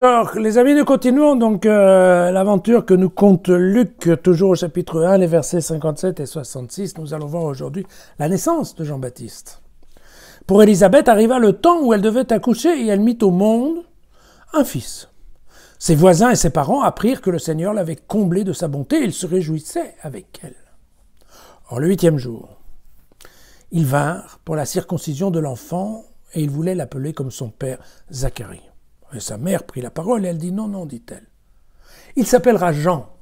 Alors, les amis, nous continuons donc l'aventure que nous conte Luc, toujours au chapitre 1, les versets 57 et 66. Nous allons voir aujourd'hui la naissance de Jean-Baptiste. Pour Élisabeth arriva le temps où elle devait accoucher et elle mit au monde un fils. Ses voisins et ses parents apprirent que le Seigneur l'avait comblée de sa bonté et ils se réjouissaient avec elle. Or, le 8e jour, ils vinrent pour la circoncision de l'enfant et ils voulaient l'appeler comme son père, Zacharie. Et sa mère prit la parole et elle dit « Non, non, dit-elle. Il s'appellera Jean. »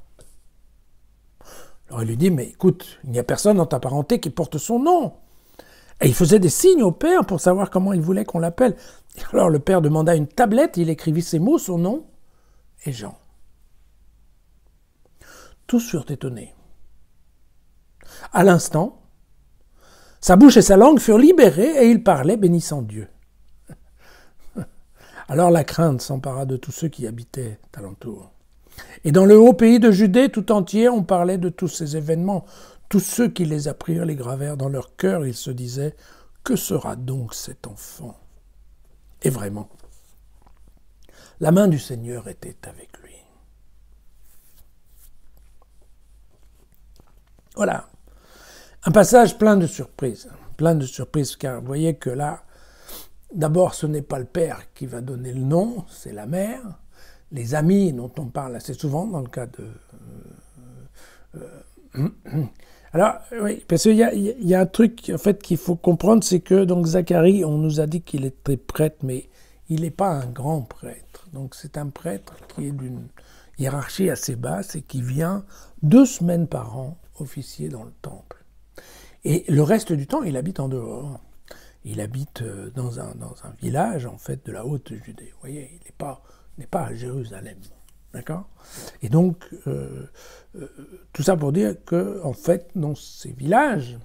Alors il lui dit « Mais écoute, il n'y a personne dans ta parenté qui porte son nom. » Et il faisait des signes au père pour savoir comment il voulait qu'on l'appelle. Alors le père demanda une tablette, il écrivit ces mots, son nom, et Jean. Tous furent étonnés. À l'instant, sa bouche et sa langue furent libérées et il parlait bénissant Dieu. Alors la crainte s'empara de tous ceux qui habitaient alentour. Et dans le haut pays de Judée tout entier, on parlait de tous ces événements. Tous ceux qui les apprirent les gravèrent dans leur cœur. Ils se disaient « Que sera donc cet enfant ?» Et vraiment, la main du Seigneur était avec lui. Voilà, un passage plein de surprises, car vous voyez que là, d'abord, ce n'est pas le père qui va donner le nom, c'est la mère. Les amis dont on parle assez souvent dans le cas de... Alors, oui, parce qu'il y a un truc en fait qu'il faut comprendre, c'est que donc Zacharie, on nous a dit qu'il était prêtre, mais il n'est pas un grand prêtre. Donc c'est un prêtre qui est d'une hiérarchie assez basse et qui vient 2 semaines par an officier dans le temple. Et le reste du temps, il habite en dehors. Il habite dans un village, en fait, de la Haute-Judée. Vous voyez, il n'est pas à Jérusalem. D'accord ? Et donc, tout ça pour dire que, en fait, dans ces villages,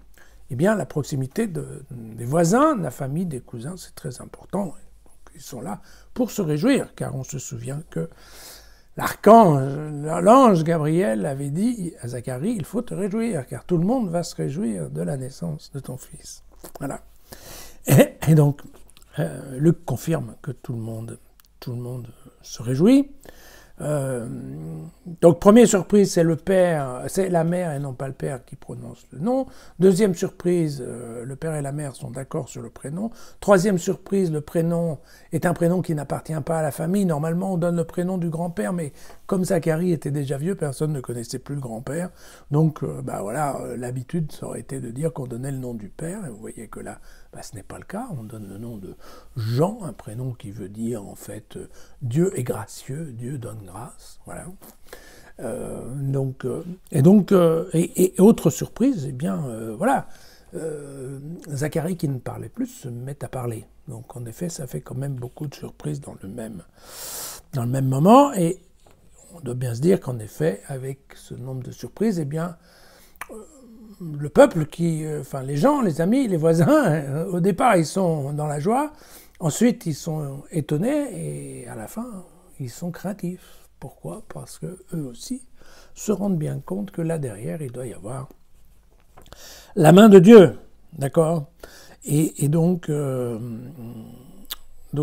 eh bien, la proximité des voisins, de la famille, des cousins, c'est très important. Donc, ils sont là pour se réjouir, car on se souvient que l'ange Gabriel avait dit à Zacharie, il faut te réjouir, car tout le monde va se réjouir de la naissance de ton fils. Voilà. Et donc, Luc confirme que tout le monde se réjouit. Donc, première surprise, c'est la mère et non pas le père qui prononce le nom. Deuxième surprise, le père et la mère sont d'accord sur le prénom. Troisième surprise, le prénom est un prénom qui n'appartient pas à la famille. Normalement, on donne le prénom du grand-père, mais comme Zacharie était déjà vieux, personne ne connaissait plus le grand-père. Donc, voilà, l'habitude, ça aurait été de dire qu'on donnait le nom du père. Et vous voyez que là, ce n'est pas le cas. On donne le nom de Jean, un prénom qui veut dire, en fait, Dieu est gracieux, Dieu donne grâce. Voilà. Et autre surprise, eh bien, voilà, Zacharie qui ne parlait plus se met à parler. Donc, en effet, ça fait quand même beaucoup de surprises dans le même moment. Et on doit bien se dire qu'en effet, avec ce nombre de surprises, eh bien, le peuple les gens, les amis, les voisins, au départ, ils sont dans la joie. Ensuite, ils sont étonnés et à la fin, ils sont craintifs. Pourquoi ? Parce qu'eux aussi se rendent bien compte que là derrière, il doit y avoir la main de Dieu. D'accord ? Et donc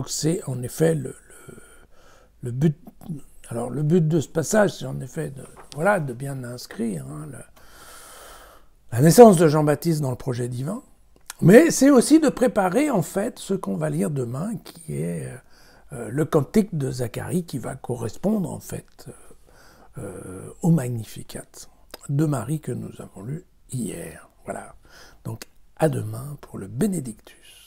c'est en effet le but. Alors, le but de ce passage, c'est en effet de bien inscrire la naissance de Jean-Baptiste dans le projet divin. Mais c'est aussi de préparer, en fait, ce qu'on va lire demain, qui est le cantique de Zacharie, qui va correspondre, en fait, au Magnificat de Marie que nous avons lu hier. Voilà. Donc, à demain pour le Bénédictus.